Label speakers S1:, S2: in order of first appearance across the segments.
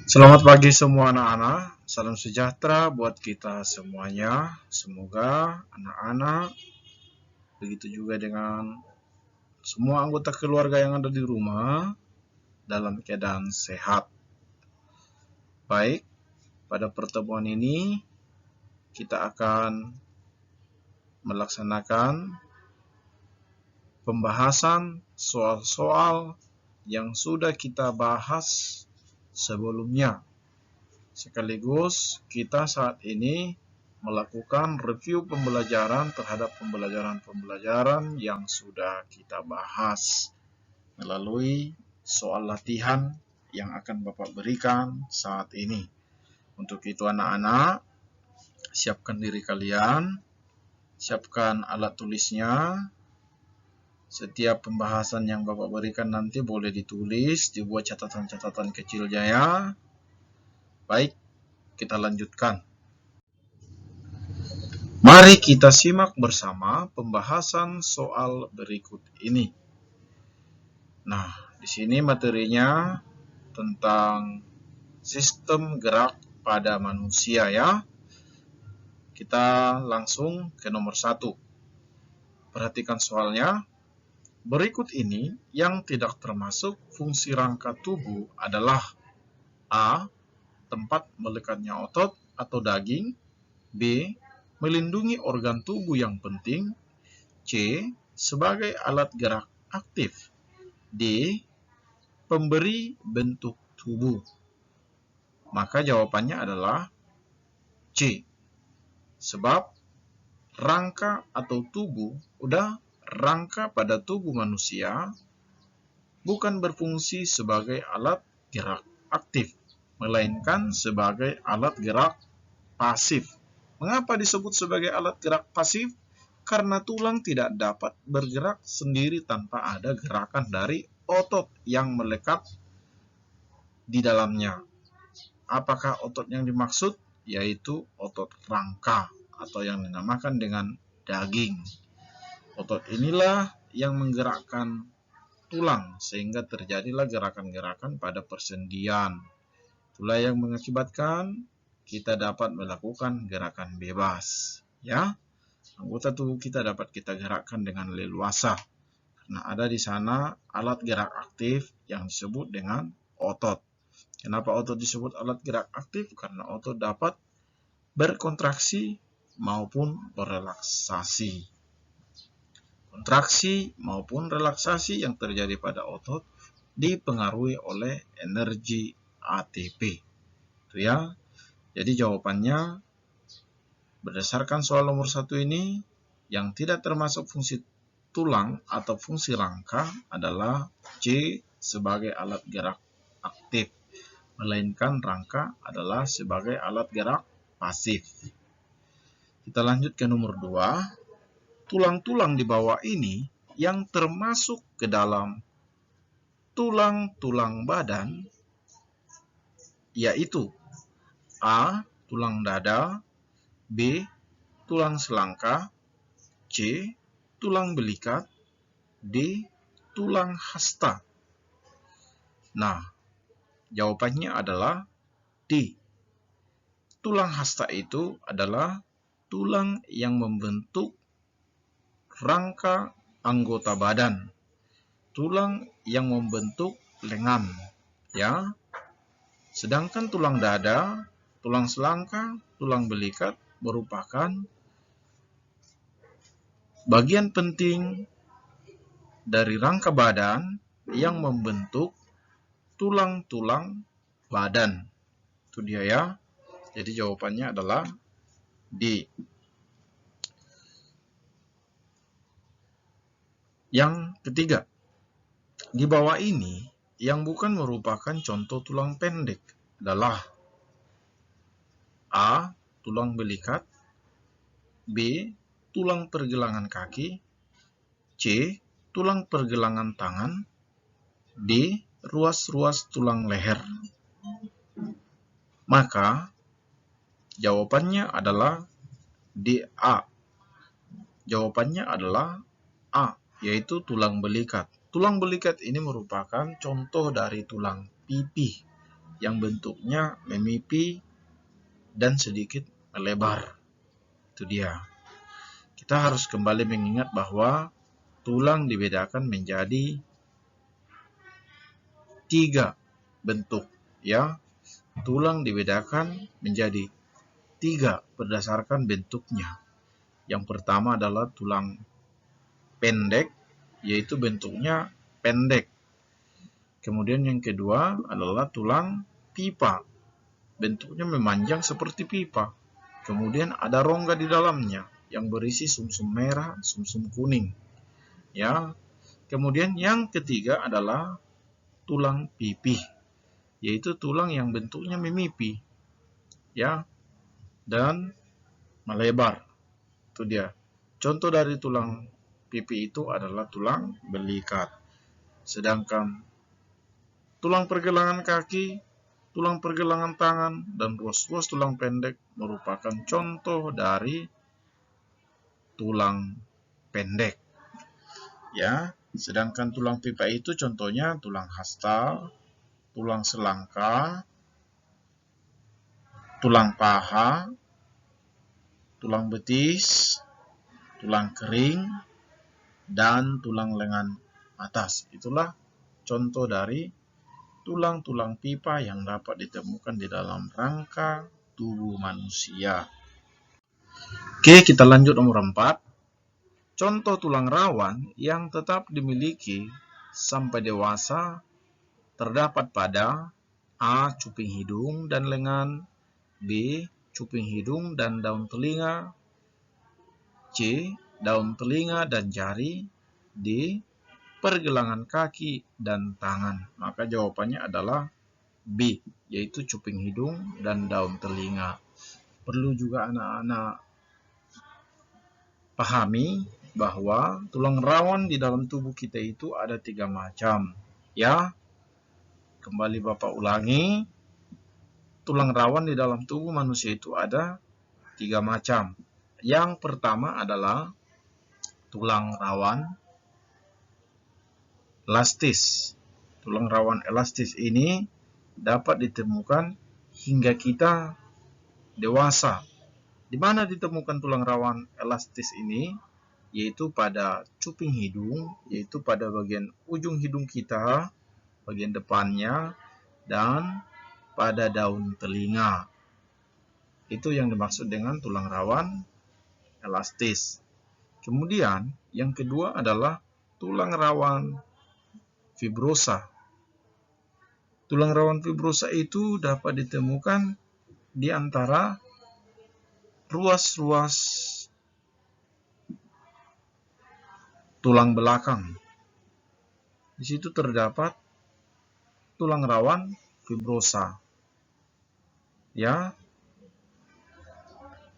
S1: Selamat pagi semua anak-anak, salam sejahtera buat kita semuanya. Semoga anak-anak, begitu juga dengan semua anggota keluarga yang ada di rumah, dalam keadaan sehat. Baik, pada pertemuan ini kita akan melaksanakan pembahasan soal-soal yang sudah kita bahas sebelumnya. Sekaligus kita saat ini melakukan review pembelajaran terhadap pembelajaran-pembelajaran yang sudah kita bahas melalui soal latihan yang akan Bapak berikan saat ini. Untuk itu anak-anak, siapkan diri kalian, siapkan alat tulisnya. Setiap pembahasan yang Bapak berikan nanti boleh ditulis, dibuat catatan-catatan kecilnya ya. Baik, kita lanjutkan. Mari kita simak bersama pembahasan soal berikut ini. Nah, di sini materinya tentang sistem gerak pada manusia ya. Kita langsung ke nomor 1. Perhatikan soalnya. Berikut ini yang tidak termasuk fungsi rangka tubuh adalah A. Tempat melekatnya otot atau daging. B. Melindungi organ tubuh yang penting. C. Sebagai alat gerak aktif. D. Pemberi bentuk tubuh. Maka jawabannya adalah C. Sebab rangka atau tubuh, rangka pada tubuh manusia bukan berfungsi sebagai alat gerak aktif, melainkan sebagai alat gerak pasif. Mengapa disebut sebagai alat gerak pasif? Karena tulang tidak dapat bergerak sendiri tanpa ada gerakan dari otot yang melekat di dalamnya. Apakah otot yang dimaksud? Yaitu otot rangka atau yang dinamakan dengan daging. Otot inilah yang menggerakkan tulang sehingga terjadilah gerakan-gerakan pada persendian. Itulah yang mengakibatkan kita dapat melakukan gerakan bebas. Ya, anggota tubuh kita dapat kita gerakkan dengan leluasa. Karena ada di sana alat gerak aktif yang disebut dengan otot. Kenapa otot disebut alat gerak aktif? Karena otot dapat berkontraksi maupun berelaksasi. Kontraksi maupun relaksasi yang terjadi pada otot dipengaruhi oleh energi ATP. Itu ya. Jadi jawabannya berdasarkan soal nomor 1 ini, yang tidak termasuk fungsi tulang atau fungsi rangka adalah C sebagai alat gerak aktif, melainkan rangka adalah sebagai alat gerak pasif. Kita lanjut ke nomor 2. Tulang-tulang di bawah ini yang termasuk ke dalam tulang-tulang badan yaitu A. Tulang dada, B. Tulang selangka, C. Tulang belikat, D. Tulang hasta. Nah, jawabannya adalah D. Tulang hasta itu adalah tulang yang membentuk rangka anggota badan. Tulang yang membentuk lengan, ya. Sedangkan tulang dada, tulang selangka, tulang belikat merupakan bagian penting dari rangka badan yang membentuk tulang-tulang badan. Itu dia ya. Jadi jawabannya adalah D. Yang ketiga, di bawah ini yang bukan merupakan contoh tulang pendek adalah A. Tulang belikat, B. Tulang pergelangan kaki, C. Tulang pergelangan tangan, D. Ruas-ruas tulang leher. Maka jawabannya adalah DA. Jawabannya adalah A, yaitu tulang belikat. Tulang belikat ini merupakan contoh dari tulang pipih. yang bentuknya memipi dan sedikit melebar. Itu dia. Kita harus kembali mengingat bahwa tulang dibedakan menjadi 3 bentuk, ya. Tulang dibedakan menjadi 3 berdasarkan bentuknya. Yang pertama adalah tulang pendek, yaitu bentuknya pendek. Kemudian yang kedua adalah tulang pipa, bentuknya memanjang seperti pipa. Kemudian ada rongga di dalamnya yang berisi sumsum merah, sumsum kuning. Ya. Kemudian yang ketiga adalah tulang pipih, yaitu tulang yang bentuknya memipi, ya, dan melebar. Itu dia. Contoh dari tulang pipi itu adalah tulang belikat. Sedangkan tulang pergelangan kaki, tulang pergelangan tangan, dan ruas-ruas tulang pendek merupakan contoh dari tulang pendek. Ya, sedangkan tulang pipa itu contohnya tulang hasta, tulang selangka, tulang paha, tulang betis, tulang kering, dan tulang lengan atas. Itulah contoh dari tulang-tulang pipa yang dapat ditemukan di dalam rangka tubuh manusia. Oke, kita lanjut nomor 4. Contoh tulang rawan yang tetap dimiliki sampai dewasa terdapat pada A. Cuping hidung dan lengan, B. Cuping hidung dan daun telinga, C. Daun telinga dan jari, D. Pergelangan kaki dan tangan. Maka jawabannya adalah B, yaitu cuping hidung dan daun telinga. Perlu juga anak-anak pahami bahwa tulang rawan di dalam tubuh kita itu ada 3 macam. Ya, kembali Bapak ulangi, tulang rawan di dalam tubuh manusia itu ada 3 macam. Yang pertama adalah tulang rawan elastis. Tulang rawan elastis ini dapat ditemukan hingga kita dewasa. Di mana ditemukan tulang rawan elastis ini? Yaitu pada cuping hidung, yaitu pada bagian ujung hidung kita, bagian depannya, dan pada daun telinga. Itu yang dimaksud dengan tulang rawan elastis. Kemudian yang kedua adalah tulang rawan fibrosa. Tulang rawan fibrosa itu dapat ditemukan di antara ruas-ruas tulang belakang. Di situ terdapat tulang rawan fibrosa, ya,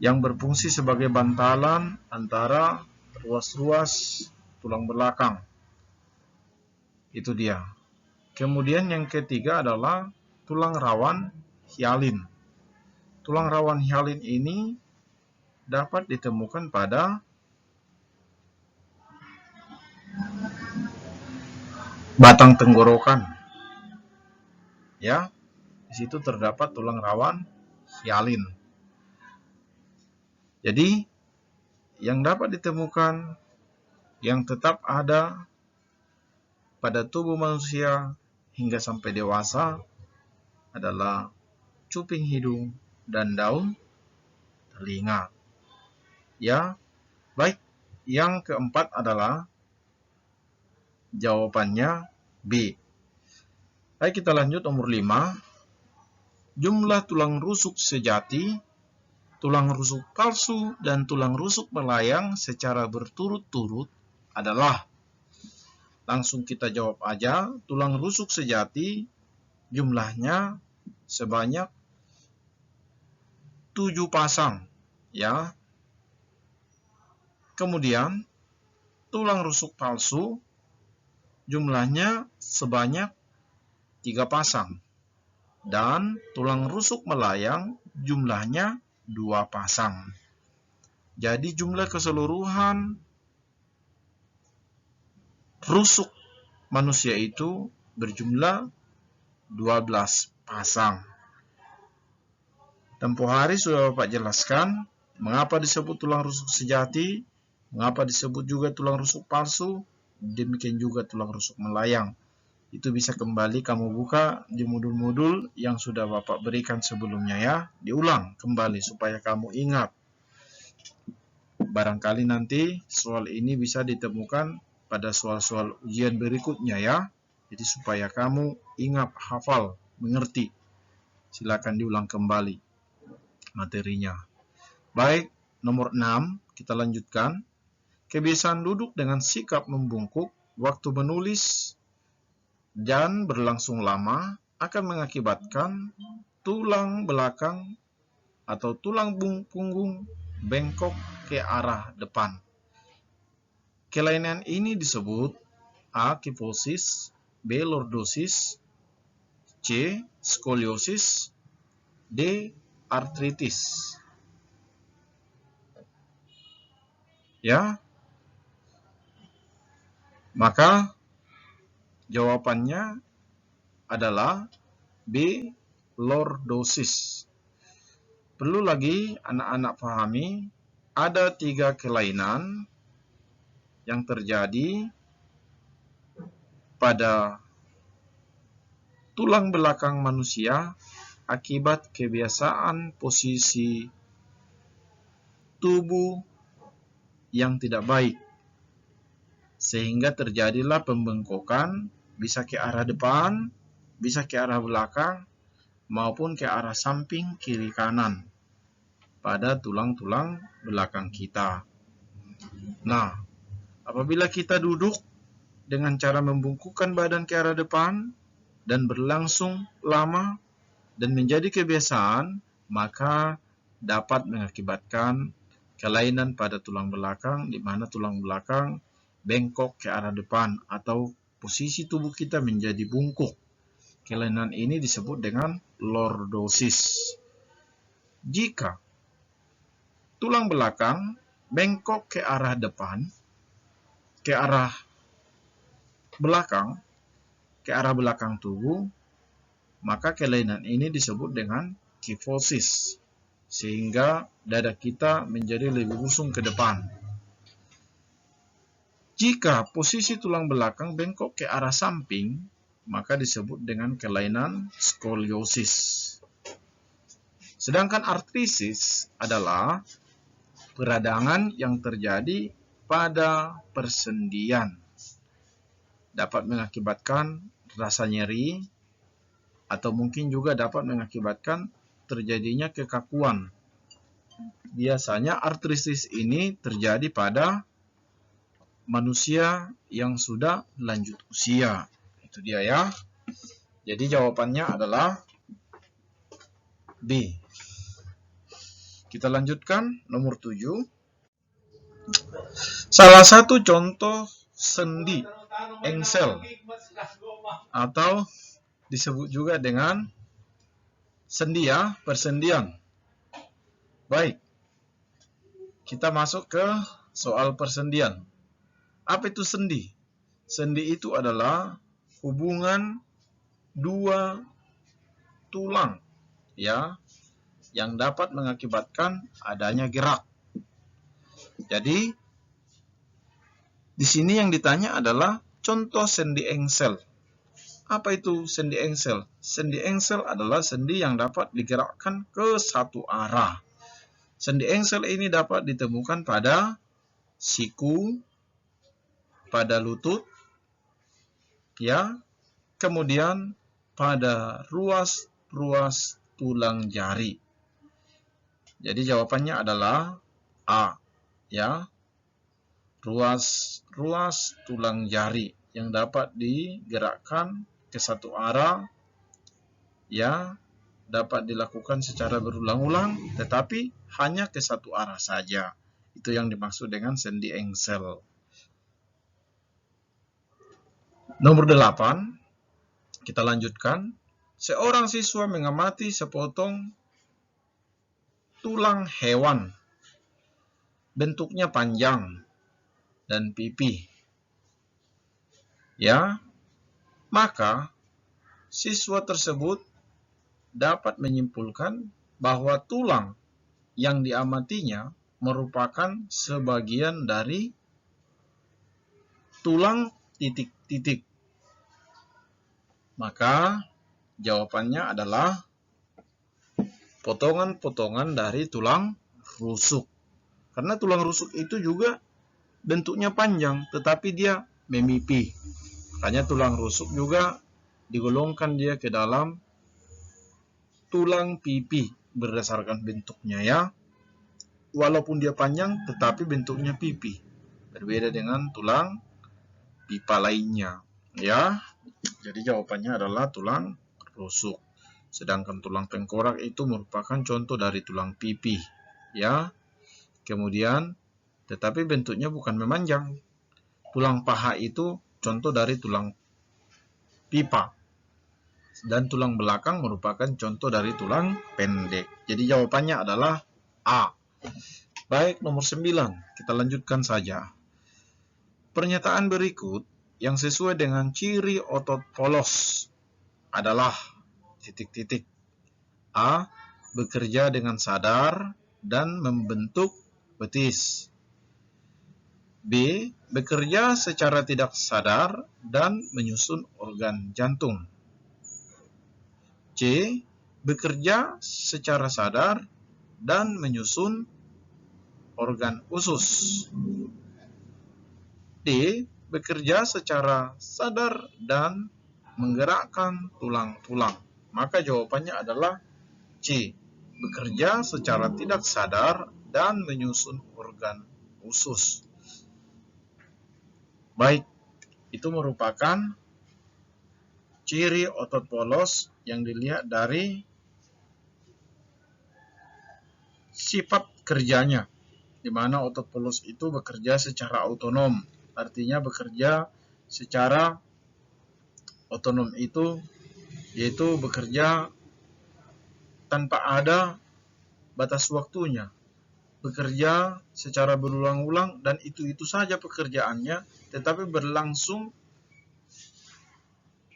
S1: yang berfungsi sebagai bantalan antara ruas-ruas tulang belakang. Itu dia. Kemudian yang ketiga adalah tulang rawan hialin. Tulang rawan hialin ini dapat ditemukan pada batang tenggorokan. Ya, di situ terdapat tulang rawan hialin. Jadi, yang dapat ditemukan yang tetap ada pada tubuh manusia hingga sampai dewasa adalah cuping hidung dan daun telinga. Ya, baik. Yang keempat adalah jawabannya B. Baik, kita lanjut nomor 5. Jumlah tulang rusuk sejati, tulang rusuk palsu, dan tulang rusuk melayang secara berturut-turut adalah, langsung kita jawab aja, tulang rusuk sejati jumlahnya sebanyak 7 pasang, ya. Kemudian tulang rusuk palsu jumlahnya sebanyak 3 pasang. Dan tulang rusuk melayang jumlahnya 2 pasang. Jadi jumlah keseluruhan rusuk manusia itu berjumlah 12 pasang. Tempo hari sudah Bapak jelaskan mengapa disebut tulang rusuk sejati, mengapa disebut juga tulang rusuk palsu, demikian juga tulang rusuk melayang. Itu bisa kembali kamu buka di modul-modul yang sudah Bapak berikan sebelumnya ya. Diulang kembali supaya kamu ingat. Barangkali nanti soal ini bisa ditemukan pada soal-soal ujian berikutnya ya. Jadi supaya kamu ingat, hafal, mengerti. Silakan diulang kembali materinya. Baik, nomor 6 kita lanjutkan. Kebiasaan duduk dengan sikap membungkuk waktu menulis dan berlangsung lama akan mengakibatkan tulang belakang atau tulang punggung bengkok ke arah depan. Kelainan ini disebut A. Kyphosis, B. Lordosis, C. Skoliosis, D. Artritis. Ya, maka jawabannya adalah B. Lordosis. Perlu lagi anak-anak pahami, ada 3 kelainan yang terjadi pada tulang belakang manusia akibat kebiasaan posisi tubuh yang tidak baik. Sehingga terjadilah pembengkokan, bisa ke arah depan, bisa ke arah belakang, maupun ke arah samping kiri kanan pada tulang-tulang belakang kita. Nah, apabila kita duduk dengan cara membungkukkan badan ke arah depan dan berlangsung lama dan menjadi kebiasaan, maka dapat mengakibatkan kelainan pada tulang belakang, di mana tulang belakang bengkok ke arah depan atau posisi tubuh kita menjadi bungkuk. Kelainan ini disebut dengan lordosis. Jika tulang belakang bengkok ke arah depan, ke arah belakang tubuh, maka kelainan ini disebut dengan kyphosis, sehingga dada kita menjadi lebih busung ke depan. Jika posisi tulang belakang bengkok ke arah samping, maka disebut dengan kelainan skoliosis. Sedangkan artritis adalah peradangan yang terjadi pada persendian. Dapat mengakibatkan rasa nyeri, atau mungkin juga dapat mengakibatkan terjadinya kekakuan. Biasanya artritis ini terjadi pada manusia yang sudah lanjut usia. Itu dia ya. Jadi jawabannya adalah B. Kita lanjutkan nomor 7. Salah satu contoh sendi engsel atau disebut juga dengan sendi ya, persendian. Baik, kita masuk ke soal persendian. Apa itu sendi? Sendi itu adalah hubungan 2 tulang ya yang dapat mengakibatkan adanya gerak. Jadi di sini yang ditanya adalah contoh sendi engsel. Apa itu sendi engsel? Sendi engsel adalah sendi yang dapat digerakkan ke satu arah. Sendi engsel ini dapat ditemukan pada siku, pada lutut, ya, kemudian pada ruas-ruas tulang jari. Jadi jawabannya adalah A, ya, ruas tulang jari yang dapat digerakkan ke satu arah, ya, dapat dilakukan secara berulang-ulang, tetapi hanya ke satu arah saja. Itu yang dimaksud dengan sendi engsel. Nomor 8, kita lanjutkan. Seorang siswa mengamati sepotong tulang hewan. Bentuknya panjang dan pipih. Ya, maka siswa tersebut dapat menyimpulkan bahwa tulang yang diamatinya merupakan sebagian dari tulang titik-titik. Maka jawabannya adalah potongan-potongan dari tulang rusuk. Karena tulang rusuk itu juga bentuknya panjang, tetapi dia memipih. Makanya tulang rusuk juga digolongkan dia ke dalam tulang pipi berdasarkan bentuknya ya. Walaupun dia panjang, tetapi bentuknya pipi. Berbeda dengan tulang pipa lainnya. Ya, jadi jawabannya adalah tulang rusuk. Sedangkan tulang tengkorak itu merupakan contoh dari tulang pipi, ya. Kemudian, tetapi bentuknya bukan memanjang. Tulang paha itu contoh dari tulang pipa. Dan tulang belakang merupakan contoh dari tulang pendek. Jadi jawabannya adalah A. Baik, nomor 9. Kita lanjutkan saja. Pernyataan berikut yang sesuai dengan ciri otot polos adalah titik-titik. A. Bekerja dengan sadar dan membentuk betis. B. Bekerja secara tidak sadar dan menyusun organ jantung. C. Bekerja secara sadar dan menyusun organ usus. D. Bekerja secara sadar dan menggerakkan tulang-tulang. Maka jawabannya adalah C. Bekerja secara tidak sadar dan menyusun organ usus. Baik, itu merupakan ciri otot polos yang dilihat dari sifat kerjanya, di mana otot polos itu bekerja secara otonom. Artinya bekerja secara otonom itu yaitu bekerja tanpa ada batas waktunya. Bekerja secara berulang-ulang dan itu saja pekerjaannya, tetapi berlangsung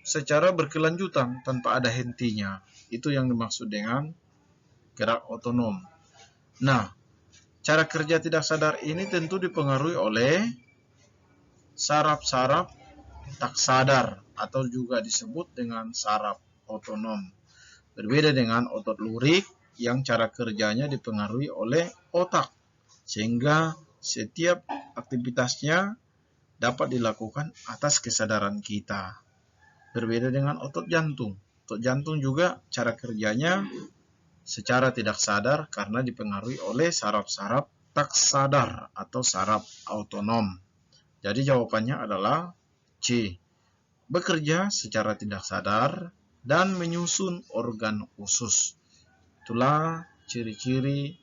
S1: secara berkelanjutan tanpa ada hentinya. Itu yang dimaksud dengan gerak otonom. Nah, cara kerja tidak sadar ini tentu dipengaruhi oleh saraf-saraf tak sadar atau juga disebut dengan saraf otonom. Berbeda dengan otot lurik yang cara kerjanya dipengaruhi oleh otak, sehingga setiap aktivitasnya dapat dilakukan atas kesadaran kita. Berbeda dengan otot jantung. Otot jantung juga cara kerjanya secara tidak sadar karena dipengaruhi oleh saraf-saraf tak sadar atau saraf autonom. Jadi jawabannya adalah C. Bekerja secara tidak sadar dan menyusun organ usus. Itulah ciri-ciri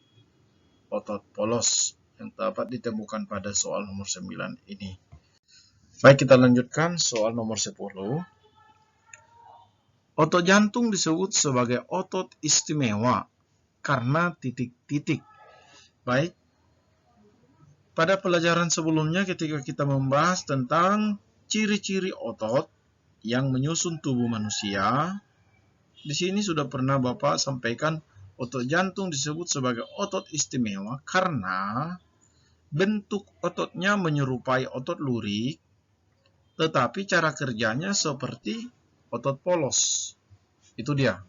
S1: otot polos yang dapat ditemukan pada soal nomor 9 ini. Baik, kita lanjutkan soal nomor 10. Otot jantung disebut sebagai otot istimewa karena titik-titik. Baik, pada pelajaran sebelumnya ketika kita membahas tentang ciri-ciri otot yang menyusun tubuh manusia, di sini sudah pernah Bapak sampaikan otot jantung disebut sebagai otot istimewa karena bentuk ototnya menyerupai otot lurik, tetapi cara kerjanya seperti otot polos. Itu dia.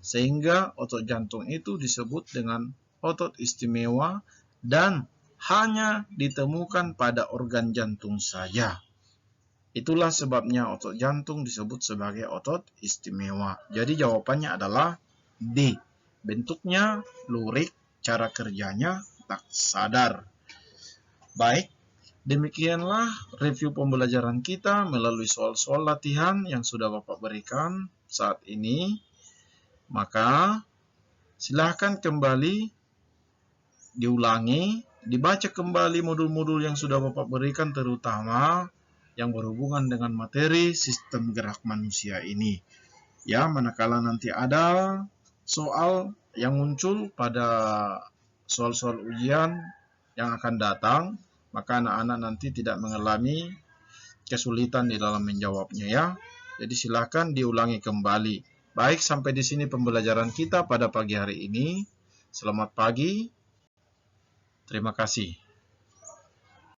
S1: Sehingga otot jantung itu disebut dengan otot istimewa dan hanya ditemukan pada organ jantung saja. Itulah sebabnya otot jantung disebut sebagai otot istimewa. Jadi jawabannya adalah D. Bentuknya lurik, cara kerjanya tak sadar. Baik, demikianlah review pembelajaran kita melalui soal-soal latihan yang sudah Bapak berikan saat ini. Maka silahkan kembali diulangi, dibaca kembali modul-modul yang sudah Bapak berikan, terutama yang berhubungan dengan materi sistem gerak manusia ini. Ya, manakala nanti ada soal yang muncul pada soal-soal ujian yang akan datang, maka anak-anak nanti tidak mengalami kesulitan di dalam menjawabnya ya. Jadi silakan diulangi kembali. Baik, sampai di sini pembelajaran kita pada pagi hari ini. Selamat pagi. Terima kasih.